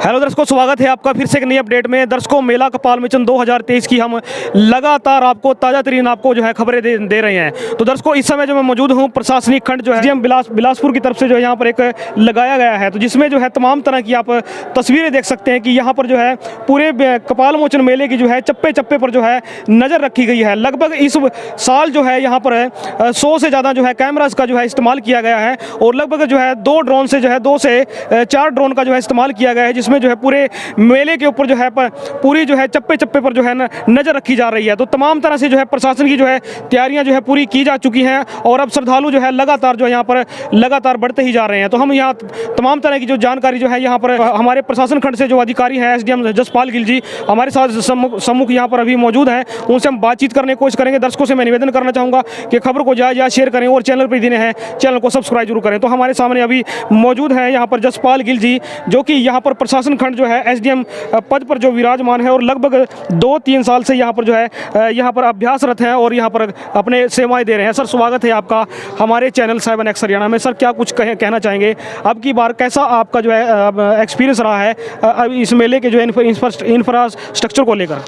Hello दर्शकों, स्वागत है आपका फिर से एक नई अपडेट में। दर्शकों, मेला कपाल मोचन 2023 की हम लगातार आपको ताज़ा तरीन आपको जो है खबरें दे रहे हैं। तो दर्शकों, इस समय जो मैं मौजूद हूँ प्रशासनिक खंड जो है एसडीएम बिलासपुर की तरफ से जो है यहाँ पर एक लगाया गया है, तो जिसमें जो है तमाम तरह की आप तस्वीरें देख सकते हैं कि यहाँ पर जो है पूरे कपाल मोचन मेले की जो है चप्पे चप्पे पर जो है नज़र रखी गई है। लगभग इस साल जो है यहाँ पर 100 से ज़्यादा जो है कैमराज का जो है इस्तेमाल किया गया है और लगभग जो है 2 ड्रोन से जो है 2 से 4 ड्रोन का जो है इस्तेमाल किया गया है, जिसमें जो है पूरे मेले के ऊपर जो है पूरी जो है चप्पे चप्पे पर जो है नज़र रखी जा रही है। तो तमाम तरह से जो है प्रशासन की जो है तैयारियां जो है पूरी की जा चुकी हैं और अब श्रद्धालु जो है लगातार जो है यहाँ पर लगातार बढ़ते ही जा रहे हैं। तो हम यहाँ तमाम तरह की जो जानकारी जो है यहाँ पर हमारे प्रशासन खंड से जो अधिकारी हैं एसडीएम जसपाल गिल जी हमारे साथ सम्मुख यहाँ पर अभी मौजूद हैं, उनसे हम बातचीत करने की कोशिश करेंगे। दर्शकों से मैं निवेदन करना चाहूँगा कि खबर को ज़्यादा शेयर करें और चैनल पर दिने हैं चैनल को सब्सक्राइब जरूर करें। तो हमारे सामने अभी मौजूद हैं यहाँ पर जसपाल गिल जी, जो कि यहाँ पर प्रशासन खंड जो है एसडीएम पद पर जो विराजमान है और लगभग 2-3 साल से यहाँ पर जो है यहाँ पर अभ्यासरत हैं और यहाँ पर अपने सेवाएं दे रहे हैं। सर, स्वागत है आपका हमारे चैनल 7X हरियाणा में। सर, क्या कुछ कहना चाहेंगे अब की बार, कैसा आपका जो है एक्सपीरियंस रहा है इस मेले के जो इंफ्रास्ट्रक्चर को लेकर?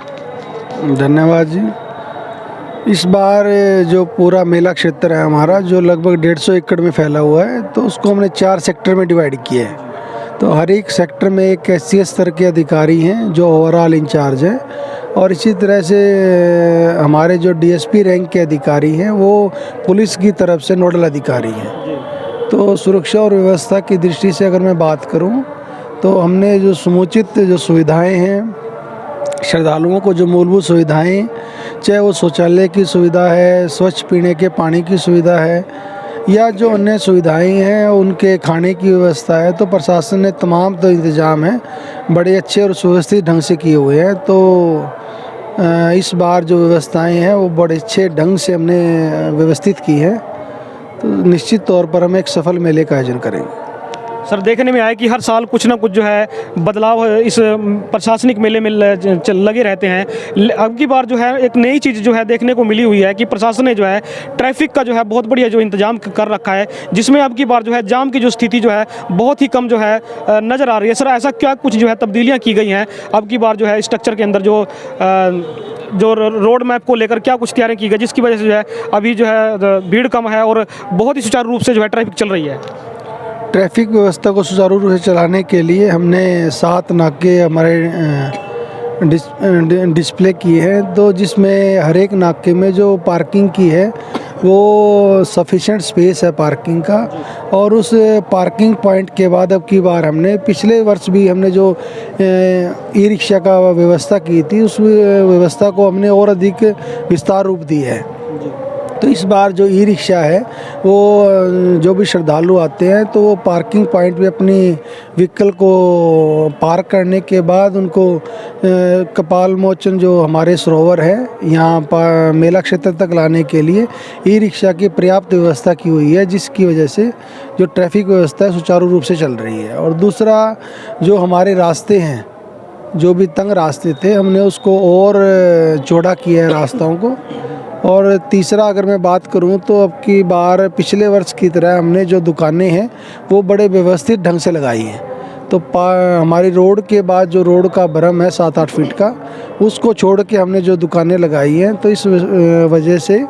धन्यवाद जी। इस बार जो पूरा मेला क्षेत्र है हमारा, जो लगभग 150 एकड़ में फैला हुआ है, तो उसको हमने 4 सेक्टर में डिवाइड किया है। तो हर एक सेक्टर में एक एससीएस स्तर के अधिकारी हैं जो ओवरऑल इंचार्ज है, और इसी तरह से हमारे जो डीएसपी रैंक के अधिकारी हैं वो पुलिस की तरफ से नोडल अधिकारी हैं। तो सुरक्षा और व्यवस्था की दृष्टि से अगर मैं बात करूं तो हमने जो समुचित जो सुविधाएं हैं, श्रद्धालुओं को जो मूलभूत सुविधाएं, चाहे वो शौचालय की सुविधा है, स्वच्छ पीने के पानी की सुविधा है, या जो अन्य सुविधाएं हैं, उनके खाने की व्यवस्था है, तो प्रशासन ने तमाम तो इंतज़ाम है बड़े अच्छे और सुव्यवस्थित ढंग से किए हुए हैं। तो इस बार जो व्यवस्थाएं हैं वो बड़े अच्छे ढंग से हमने व्यवस्थित की है। तो निश्चित तौर पर हम एक सफल मेले का आयोजन करेंगे। सर, देखने में आया कि हर साल कुछ ना कुछ जो है बदलाव इस प्रशासनिक मेले में लगे रहते हैं। अब की बार जो है एक नई चीज़ जो है देखने को मिली हुई है कि प्रशासन ने जो है ट्रैफिक का जो है बहुत बढ़िया जो इंतजाम कर रखा है, जिसमें अब की बार जो है जाम की जो स्थिति जो है बहुत ही कम जो है नज़र आ रही है। सर, ऐसा क्या कुछ जो है तब्दीलियाँ की गई हैं अब की बार जो है स्ट्रक्चर के अंदर, जो रोड मैप को लेकर क्या कुछ तैयारी की गई जिसकी वजह से जो है अभी जो है भीड़ कम है और बहुत ही सुचारू रूप से जो है ट्रैफिक चल रही है? ट्रैफिक व्यवस्था को सुचारू रूप से चलाने के लिए हमने 7 नाके हमारे डिस्प्ले किए हैं, तो जिसमें हर एक नाके में जो पार्किंग की है वो सफिशेंट स्पेस है पार्किंग का। और उस पार्किंग पॉइंट के बाद अब की बार हमने पिछले वर्ष भी हमने जो ई रिक्शा का व्यवस्था की थी, उस व्यवस्था को हमने और अधिक विस्तार रूप दी है। तो इस बार जो ई रिक्शा है वो जो भी श्रद्धालु आते हैं तो वो पार्किंग पॉइंट पे अपनी व्हीकल को पार्क करने के बाद उनको कपाल मोचन जो हमारे सरोवर है यहाँ पर मेला क्षेत्र तक लाने के लिए ई रिक्शा की पर्याप्त व्यवस्था की हुई है, जिसकी वजह से जो ट्रैफिक व्यवस्था है सुचारू रूप से चल रही है। और दूसरा, जो हमारे रास्ते हैं, जो भी तंग रास्ते थे, हमने उसको और चौड़ा किया है रास्तों को। और तीसरा, अगर मैं बात करूं तो अब की बार पिछले वर्ष की तरह हमने जो दुकानें हैं वो बड़े व्यवस्थित ढंग से लगाई हैं। तो हमारी रोड के बाद जो रोड का बरम है 7-8 फीट का, उसको छोड़ के हमने जो दुकानें लगाई हैं, तो इस वजह से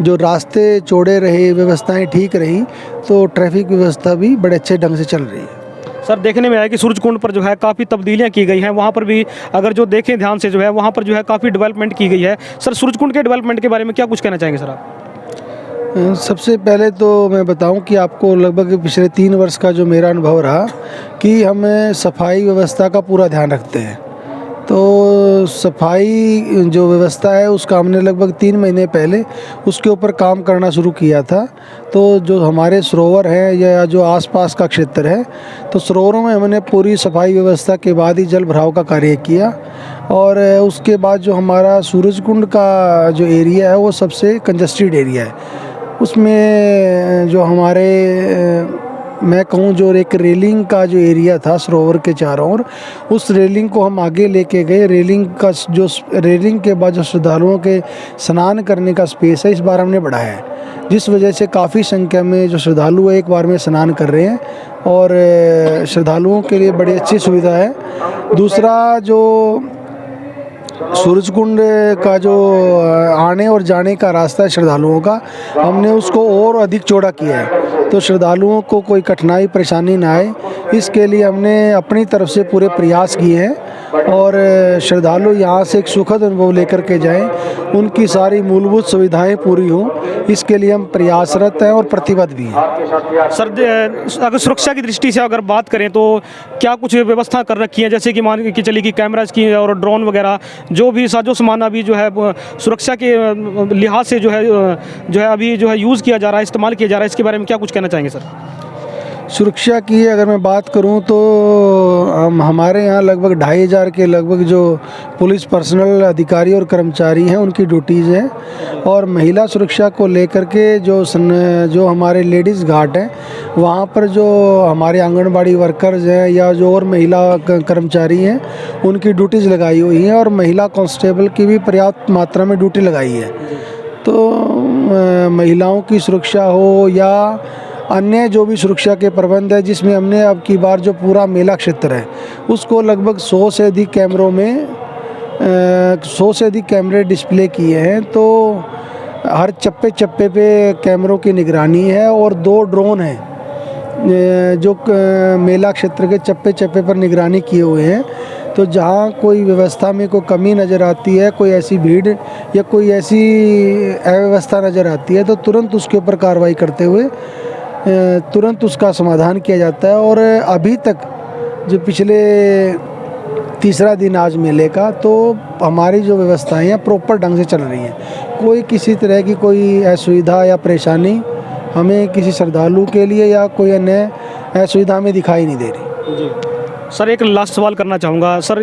जो रास्ते चौड़े रहे, व्यवस्थाएं ठीक रही, तो ट्रैफिक व्यवस्था भी बड़े अच्छे ढंग से चल रही है। सर, देखने में आया कि सूरजकुंड पर जो है काफ़ी तब्दीलियां की गई हैं, वहाँ पर भी अगर जो देखें ध्यान से जो है वहाँ पर जो है काफ़ी डेवलपमेंट की गई है। सर, सूरजकुंड के डेवलपमेंट के बारे में क्या कुछ कहना चाहेंगे सर आप? सबसे पहले तो मैं बताऊं कि आपको लगभग पिछले 3 वर्ष का जो मेरा अनुभव रहा कि हम सफाई व्यवस्था का पूरा ध्यान रखते हैं। तो सफाई जो व्यवस्था है उसका हमने लगभग 3 महीने पहले उसके ऊपर काम करना शुरू किया था। तो जो हमारे सरोवर हैं या जो आसपास का क्षेत्र है, तो सरोवरों में हमने पूरी सफाई व्यवस्था के बाद ही जल भराव का कार्य किया। और उसके बाद जो हमारा सूरजकुंड का जो एरिया है वो सबसे कंजस्टेड एरिया है। उसमें जो हमारे मैं कहूँ जो एक रेलिंग का जो एरिया था सरोवर के चारों ओर, उस रेलिंग को हम आगे लेके गए। रेलिंग के बाद जो श्रद्धालुओं के स्नान करने का स्पेस है इस बार हमने बढ़ाया है, जिस वजह से काफ़ी संख्या में जो श्रद्धालु एक बार में स्नान कर रहे हैं और श्रद्धालुओं के लिए बड़ी अच्छी सुविधा है। दूसरा जो सूरजकुंड का जो आने और जाने का रास्ता है श्रद्धालुओं का, हमने उसको और अधिक चौड़ा किया है, तो श्रद्धालुओं को कोई कठिनाई परेशानी ना आए, इसके लिए हमने अपनी तरफ से पूरे प्रयास किए हैं और श्रद्धालु यहाँ से एक सुखद अनुभव लेकर के जाएं, उनकी सारी मूलभूत सुविधाएं पूरी हों, इसके लिए हम प्रयासरत हैं और प्रतिबद्ध भी हैं। सर अगर सुरक्षा की दृष्टि से अगर बात करें तो क्या कुछ व्यवस्था कर रखी है, जैसे कि मान के चलिए कि कैमराज की और ड्रोन वगैरह जो भी साजो सामान अभी जो है सुरक्षा के लिहाज से जो है अभी जो है यूज़ किया जा रहा है, इस्तेमाल किया जा रहा है, इसके बारे में क्या कुछ कहना चाहेंगे सर? सुरक्षा की अगर मैं बात करूं तो हमारे यहाँ लगभग 2500 के लगभग जो पुलिस पर्सनल अधिकारी और कर्मचारी हैं उनकी ड्यूटीज़ हैं, और महिला सुरक्षा को लेकर के जो हमारे लेडीज़ घाट हैं वहाँ पर जो हमारे आंगनबाड़ी वर्कर्स हैं या जो और महिला कर्मचारी हैं उनकी ड्यूटीज़ लगाई हुई हैं, और महिला कांस्टेबल की भी पर्याप्त मात्रा में ड्यूटी लगाई है। तो महिलाओं की सुरक्षा हो या अन्य जो भी सुरक्षा के प्रबंध है, जिसमें हमने अब की बार जो पूरा मेला क्षेत्र है उसको लगभग 100 से अधिक कैमरों में 100 से अधिक कैमरे डिस्प्ले किए हैं, तो हर चप्पे चप्पे पे कैमरों की निगरानी है, और 2 ड्रोन हैं जो मेला क्षेत्र के चप्पे चप्पे पर निगरानी किए हुए हैं। तो जहाँ कोई व्यवस्था में कोई कमी नज़र आती है, कोई ऐसी भीड़ या कोई ऐसी अव्यवस्था नज़र आती है, तो तुरंत उसके ऊपर कार्रवाई करते हुए तुरंत उसका समाधान किया जाता है। और अभी तक जो पिछले तीसरा दिन आज मेले का, तो हमारी जो व्यवस्थाएं हैं प्रॉपर ढंग से चल रही हैं, कोई किसी तरह की कोई असुविधा या परेशानी हमें किसी श्रद्धालु के लिए या कोई अन्य असुविधा में दिखाई नहीं दे रही। जी सर, एक लास्ट सवाल करना चाहूँगा सर,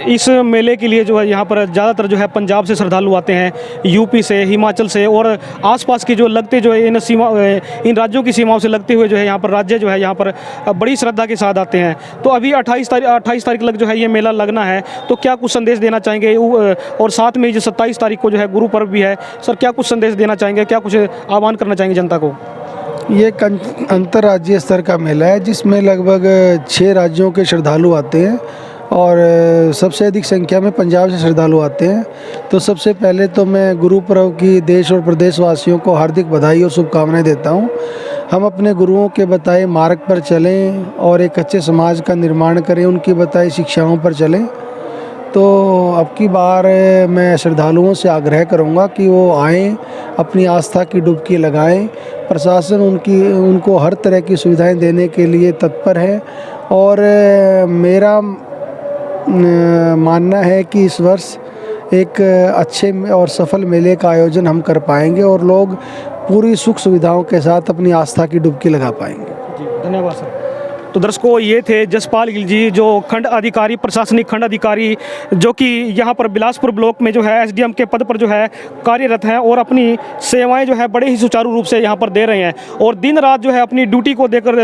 इस मेले के लिए जो है यहाँ पर ज़्यादातर जो है पंजाब से श्रद्धालु आते हैं, यूपी से, हिमाचल से और आसपास के जो लगते जो है इन राज्यों की सीमाओं से लगते हुए जो है यहाँ पर राज्य जो है यहाँ पर बड़ी श्रद्धा के साथ आते हैं। तो अभी 28 तारीख तक जो है ये मेला लगना है, तो क्या कुछ संदेश देना चाहेंगे? और साथ में जो 27 तारीख को जो है गुरु पर्व भी है सर, क्या कुछ संदेश देना चाहेंगे, क्या कुछ आह्वान करना चाहेंगे जनता को? ये एक अंतर्राज्यीय स्तर का मेला है जिसमें लगभग 6 राज्यों के श्रद्धालु आते हैं, और सबसे अधिक संख्या में पंजाब से श्रद्धालु आते हैं। तो सबसे पहले तो मैं गुरु पर्व की देश और प्रदेश वासियों को हार्दिक बधाई और शुभकामनाएं देता हूं। हम अपने गुरुओं के बताए मार्ग पर चलें और एक अच्छे समाज का निर्माण करें, उनकी बताई शिक्षाओं पर चलें। तो अब की बार मैं श्रद्धालुओं से आग्रह करूंगा कि वो आएँ, अपनी आस्था की डुबकी लगाएं। प्रशासन उनको हर तरह की सुविधाएं देने के लिए तत्पर है, और मेरा मानना है कि इस वर्ष एक अच्छे और सफल मेले का आयोजन हम कर पाएंगे और लोग पूरी सुख सुविधाओं के साथ अपनी आस्था की डुबकी लगा पाएंगे। जी धन्यवाद सर। तो दर्शकों, ये थे जसपाल गिल जी, जो खंड अधिकारी, प्रशासनिक खंड अधिकारी, जो कि यहाँ पर बिलासपुर ब्लॉक में जो है एसडीएम के पद पर जो है कार्यरत हैं और अपनी सेवाएं जो है बड़े ही सुचारू रूप से यहाँ पर दे रहे हैं, और दिन रात जो है अपनी ड्यूटी को देकर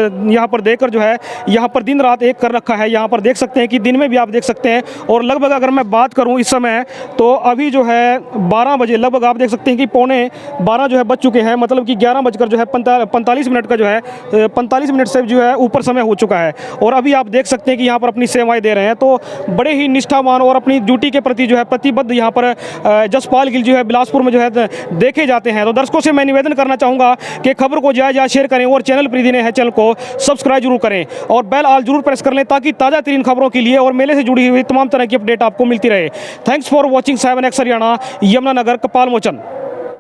जो है यहाँ पर दिन रात एक कर रखा है। यहाँ पर देख सकते हैं कि दिन में भी आप देख सकते हैं, और लगभग अगर मैं बात करूँ इस समय तो अभी जो है 12 बजे लगभग आप देख सकते हैं कि 11:15 जो है बज चुके हैं, मतलब कि 11 बजकर जो है 45 मिनट का जो है 45 मिनट से जो है ऊपर समय हो चुका है, और अभी आप देख सकते हैं कि यहाँ पर अपनी सेवाएं दे रहे हैं। तो बड़े ही निष्ठावान और अपनी ड्यूटी के प्रति जो है प्रतिबद्ध यहाँ पर जसपाल गिल जो है बिलासपुर में जो है देखे जाते हैं। तो दर्शकों से मैं निवेदन करना चाहूँगा कि खबर को ज़्यादा शेयर करें, और चैनल प्रीति ने है चैनल को सब्सक्राइब जरूर करें और बेल आल जरूर प्रेस कर लें, ताकि ताज़ा तरीन खबरों के लिए और मेले से जुड़ी हुई तमाम तरह की अपडेट आपको मिलती रहे। Thanks for watching 7X Haryana, Yamunanagar, Kapal Mochan.